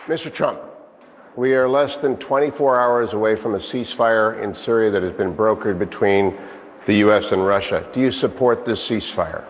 Mr. Trump, we are less than 24 hours away from a ceasefire in Syria that has been brokered between the U.S. and Russia. Do you support this ceasefire?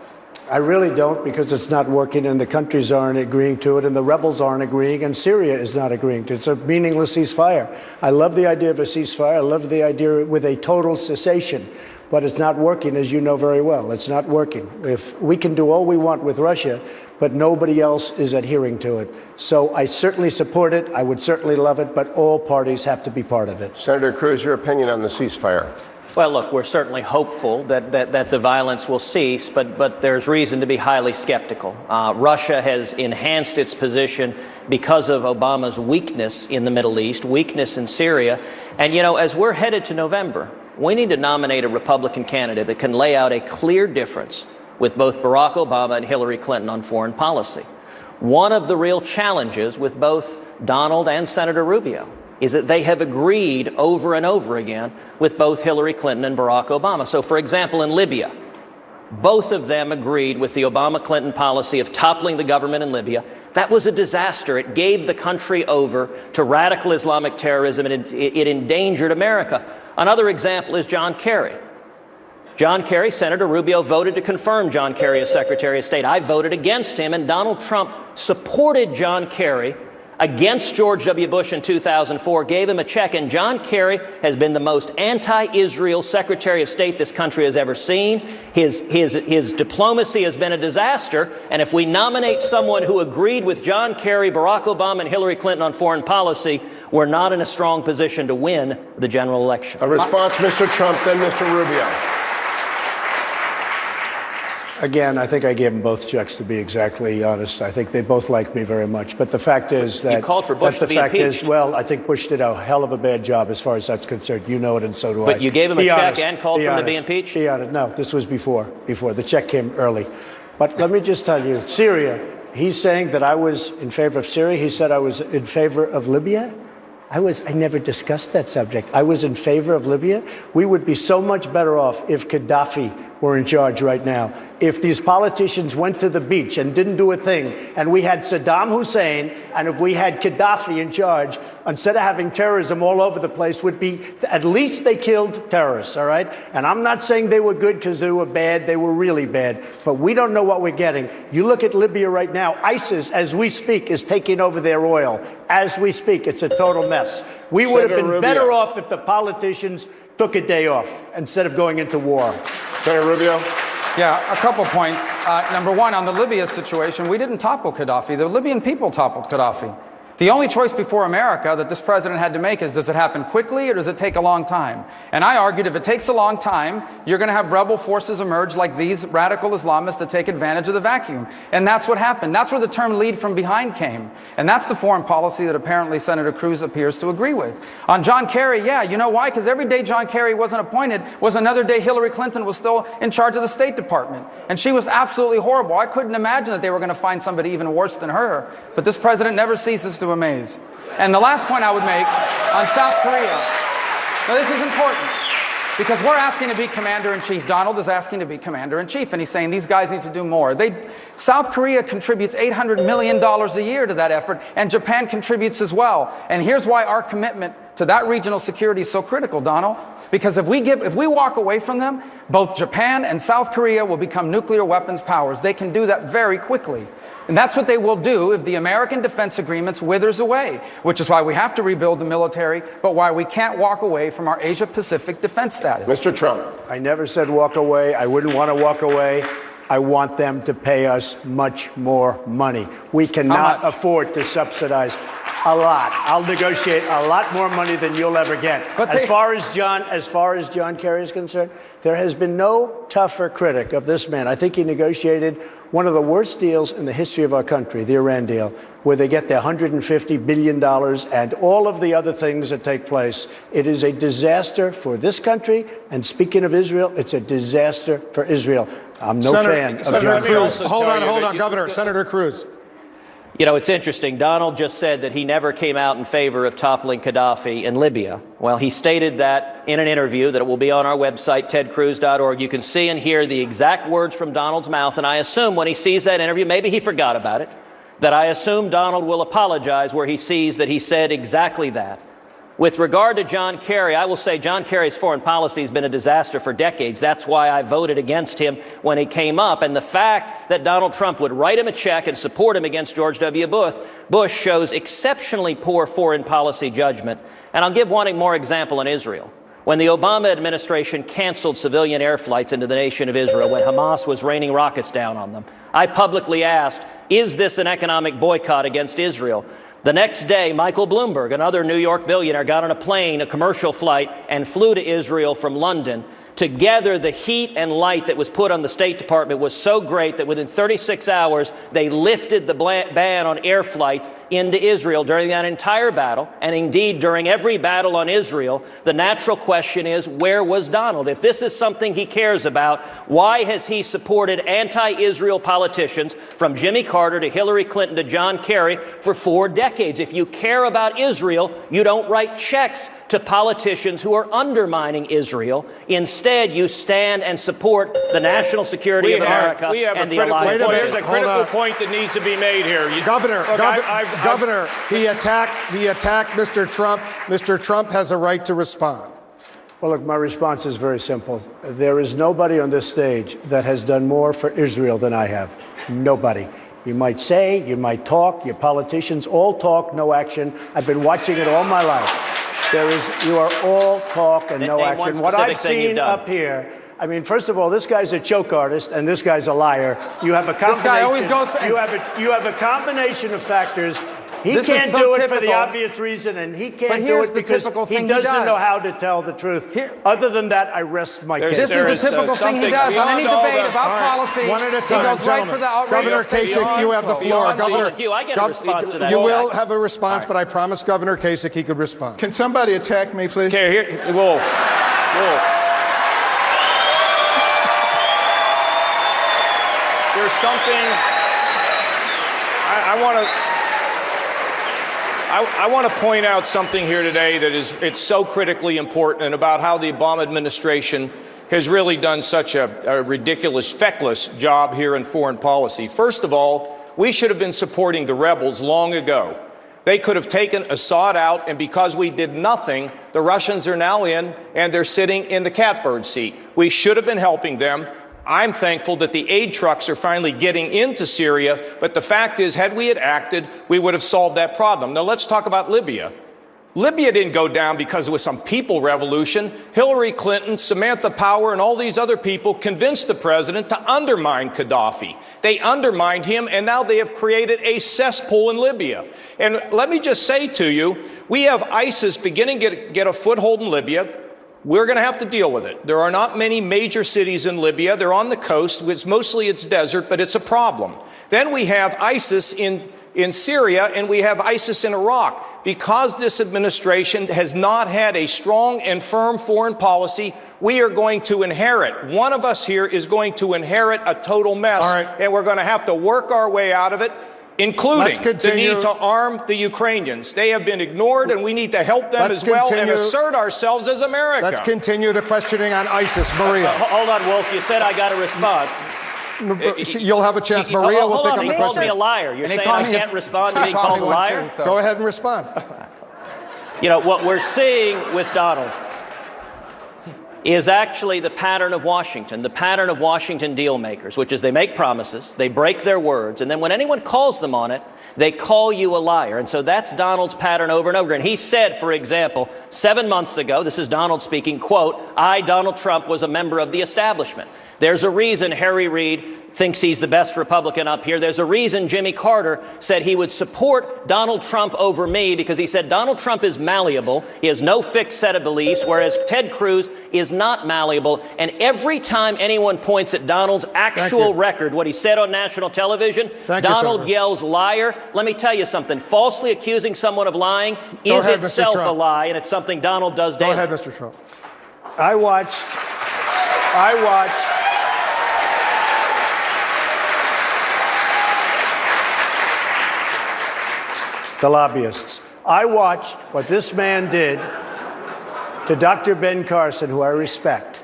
I really don't, because it's not working and the countries aren't agreeing to it and the rebels aren't agreeing and Syria is not agreeing to it. It's a meaningless ceasefire. I love the idea of a ceasefire. I love the idea with a total cessation, but it's not working, as you know very well. It's not working. If we can do all we want with Russia, but nobody else is adhering to it. So I certainly support it. I would certainly love it, but all parties have to be part of it. Senator Cruz, your opinion on the ceasefire? Well, look, we're certainly hopeful that the violence will cease, but there's reason to be highly skeptical. Russia has enhanced its position because of Obama's weakness in the Middle East, weakness in Syria. And, you know, as we're headed to November, we need to nominate a Republican candidate that can lay out a clear difference with both Barack Obama and Hillary Clinton on foreign policy. One of the real challenges with both Donald and Senator Rubio is that they have agreed over and over again with both Hillary Clinton and Barack Obama. So, for example, in Libya, both of them agreed with the Obama-Clinton policy of toppling the government in Libya. That was a disaster. It gave the country over to radical Islamic terrorism, and it endangered America. Another example is John Kerry. John Kerry, Senator Rubio voted to confirm John Kerry as Secretary of State. I voted against him, and Donald Trump supported John Kerry against George W. Bush in 2004, gave him a check, and John Kerry has been the most anti-Israel Secretary of State this country has ever seen. His diplomacy has been a disaster, and if we nominate someone who agreed with John Kerry, Barack Obama, and Hillary Clinton on foreign policy, we're not in a strong position to win the general election. A response, Mr. Trump, then Mr. Rubio. Again, I think I gave them both checks, to be exactly honest. I think they both like me very much. But the fact is that— You called for Bush to be impeached. Well, I think Bush did a hell of a bad job as far as that's concerned. You know it, and so do I. But you gave him a check and called for him to be impeached? Be honest. No, this was before. The check came early. But let me just tell you, Syria, he's saying that I was in favor of Syria. He said I was in favor of Libya. I never discussed that subject. I was in favor of Libya. We would be so much better off if Gaddafi were in charge right now. If these politicians went to the beach and didn't do a thing, and we had Saddam Hussein, and if we had Gaddafi in charge, instead of having terrorism all over the place, would be, at least they killed terrorists, all right? And I'm not saying they were good because they were bad. They were really bad. But we don't know what we're getting. You look at Libya right now. ISIS, as we speak, is taking over their oil. As we speak, it's a total mess. We would have been better off if the politicians took a day off instead of going into war. Senator Rubio. Yeah, a couple points. Number one, on the Libya situation, we didn't topple Gaddafi. The Libyan people toppled Gaddafi. The only choice before America that this president had to make is, does it happen quickly or does it take a long time? And I argued if it takes a long time, you're going to have rebel forces emerge like these radical Islamists that take advantage of the vacuum. And that's what happened. That's where the term lead from behind came. And that's the foreign policy that apparently Senator Cruz appears to agree with. On John Kerry, yeah, you know why? Because every day John Kerry wasn't appointed was another day Hillary Clinton was still in charge of the State Department. And she was absolutely horrible. I couldn't imagine that they were going to find somebody even worse than her. But this president never ceases to amaze. And the last point I would make on South Korea, now this is important, because we're asking to be commander-in-chief. Donald is asking to be commander-in-chief, and he's saying these guys need to do more. South Korea contributes $800 million a year to that effort, and Japan contributes as well. And here's why our commitment to that regional security is so critical, Donald, because if we walk away from them, both Japan and South Korea will become nuclear weapons powers. They can do that very quickly. And that's what they will do if the American defense agreements withers away, which is why we have to rebuild the military, but why we can't walk away from our Asia-Pacific defense status. Mr. Trump. I never said walk away. I wouldn't want to walk away. I want them to pay us much more money. We cannot afford to subsidize a lot. I'll negotiate a lot more money than you'll ever get. But as far as John Kerry is concerned, there has been no tougher critic of this man. I think he negotiated one of the worst deals in the history of our country, the Iran deal, where they get their $150 billion and all of the other things that take place. It is a disaster for this country. And speaking of Israel, it's a disaster for Israel. I'm no fan of Senator John Cruz. Hold on, Governor. Senator Cruz. You know, it's interesting. Donald just said that he never came out in favor of toppling Gaddafi in Libya. Well, he stated that in an interview that will be on our website, tedcruz.org. You can see and hear the exact words from Donald's mouth, and I assume when he sees that interview, maybe he forgot about it. that I assume Donald will apologize where he sees that he said exactly that. With regard to John Kerry, I will say John Kerry's foreign policy has been a disaster for decades. That's why I voted against him when he came up. And the fact that Donald Trump would write him a check and support him against George W. Bush shows exceptionally poor foreign policy judgment. And I'll give one more example in Israel. When the Obama administration canceled civilian air flights into the nation of Israel, when Hamas was raining rockets down on them, I publicly asked, is this an economic boycott against Israel? The next day, Michael Bloomberg, another New York billionaire, got on a plane, a commercial flight, and flew to Israel from London. Together, the heat and light that was put on the State Department was so great that within 36 hours, they lifted the ban on air flights into Israel during that entire battle. And indeed, during every battle on Israel, the natural question is, where was Donald? If this is something he cares about, why has he supported anti-Israel politicians from Jimmy Carter to Hillary Clinton to John Kerry for 4 decades? If you care about Israel, you don't write checks to politicians who are undermining Israel. Instead, you stand and support the national security of America and the alliance. There's a critical point that needs to be made here. Governor, he attacked Mr. Trump. Mr. Trump has a right to respond. Well, look, my response is very simple. There is nobody on this stage that has done more for Israel than I have. Nobody. You might say, you might talk, your politicians all talk, no action. I've been watching it all my life. You are all talk and no action. What I've seen up here, I mean, first of all, this guy's a choke artist and this guy's a liar. You have a combination. This guy always goes. You have a combination of factors. He can't do it for the obvious reason, and he can't do it because he doesn't know how to tell the truth. Other than that, I rest my case. This is the typical thing he does on any debate about policy. One at a time, he goes right for the Governor Kasich, you have the floor. Governor, I get a response to that. You will have a response, but I promised Governor Kasich he could respond. Can somebody attack me, please? Okay, here, Wolf. There's something I want to point out something here today that it's so critically important about how the Obama administration has really done such a ridiculous, feckless job here in foreign policy. First of all, we should have been supporting the rebels long ago. They could have taken Assad out, and because we did nothing, the Russians are now in, and they're sitting in the catbird seat. We should have been helping them. I'm thankful that the aid trucks are finally getting into Syria, but the fact is, had we had acted, we would have solved that problem. Now let's talk about Libya. Libya didn't go down because it was some people revolution. Hillary Clinton, Samantha Power, and all these other people convinced the president to undermine Gaddafi. They undermined him, and now they have created a cesspool in Libya. And let me just say to you, we have ISIS beginning to get a foothold in Libya. We're going to have to deal with it. There are not many major cities in Libya. They're on the coast. It's desert, but it's a problem. Then we have ISIS in Syria, and we have ISIS in Iraq. Because this administration has not had a strong and firm foreign policy, we are going to inherit. One of us here is going to inherit a total mess, and we're going to have to work our way out of it, including the need to arm the Ukrainians. They have been ignored, and we need to help them as well and assert ourselves as America. Let's continue the questioning on ISIS. Maria. Hold on, Wolf. You said I got a response. You'll have a chance. Maria will pick up the question. He called me a liar. You're saying I can't respond to being called a liar? Go ahead and respond. You know, what we're seeing with Donald is actually the pattern of Washington deal makers, which is they make promises, they break their words, and then when anyone calls them on it, they call you a liar. And so that's Donald's pattern over and over again. He said, for example, 7 months ago, this is Donald speaking, quote, I, Donald Trump, was a member of the establishment. There's a reason Harry Reid thinks he's the best Republican up here. There's a reason Jimmy Carter said he would support Donald Trump over me, because he said Donald Trump is malleable. He has no fixed set of beliefs, whereas Ted Cruz is not malleable. And every time anyone points at Donald's actual record, what he said on national television, Donald yells liar. Let me tell you something. Falsely accusing someone of lying is itself a lie, and it's something Donald does daily. Go ahead, Mr. Trump. I watched the lobbyists. I watched what this man did to Dr. Ben Carson, who I respect,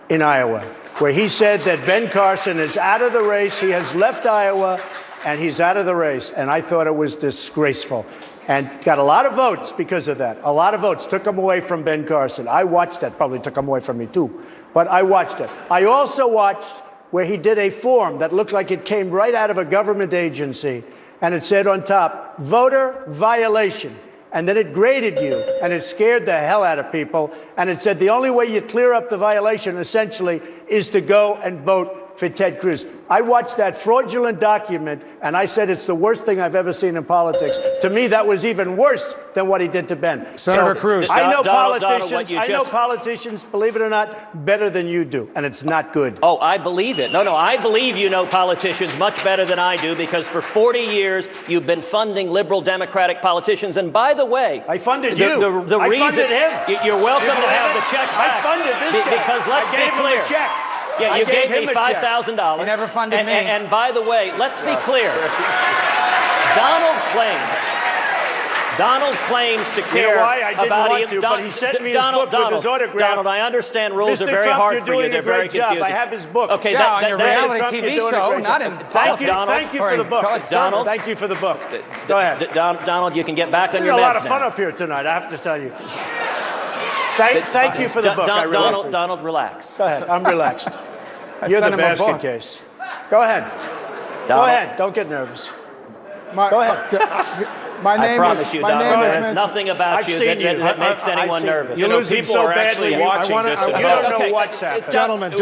in Iowa, where he said that Ben Carson is out of the race. He has left Iowa. and he's out of the race. And I thought it was disgraceful. And got a lot of votes because of that. A lot of votes took him away from Ben Carson. I watched that. Probably took him away from me, too. But I watched it. I also watched where he did a form that looked like it came right out of a government agency. And it said on top, voter violation. And then it graded you, and it scared the hell out of people. And it said the only way you clear up the violation, essentially, is to go and vote for Ted Cruz. I watched that fraudulent document, and I said it's the worst thing I've ever seen in politics. To me, that was even worse than what he did to Ben. Senator Cruz. I know Donald, politicians, believe it or not, better than you do, and it's not good. Oh, I believe it. No, I believe you know politicians much better than I do, because for 40 years you've been funding liberal Democratic politicians. And by the way, I funded you. I funded him. You're welcome to have the check back. I funded this guy. Because let's I gave be clear. him a check. Yeah, you gave me $5,000. You never funded me. And by the way, let's be clear. Donald claims to care You know why? I didn't about want to, but he sent me his book with his autograph. Donald, I understand rules Mr. are very Trump, hard you're for you. doing They're a great very job. confusing. I have his book. Okay, Yeah, on your reality Trump, TV you're doing a show, great not job. in Thank you for the book. Donald, Thank you for the book. Go ahead. Donald, you can get back on There's your a meds lot of fun now. up here tonight, I have to tell you. Thank you for the book. I really appreciate it. Donald, relax. Go ahead. I'm relaxed. You're the sent him a basket book. case. Go ahead. Go ahead. Don't get nervous. Go ahead. My I name promise is, you, my Donald, name is there's mentioned. nothing about I've you seen that you. makes anyone I've seen you. nervous. You're losing people so are actually badly. watching this. You don't know Okay. what's happening. Gentlemen,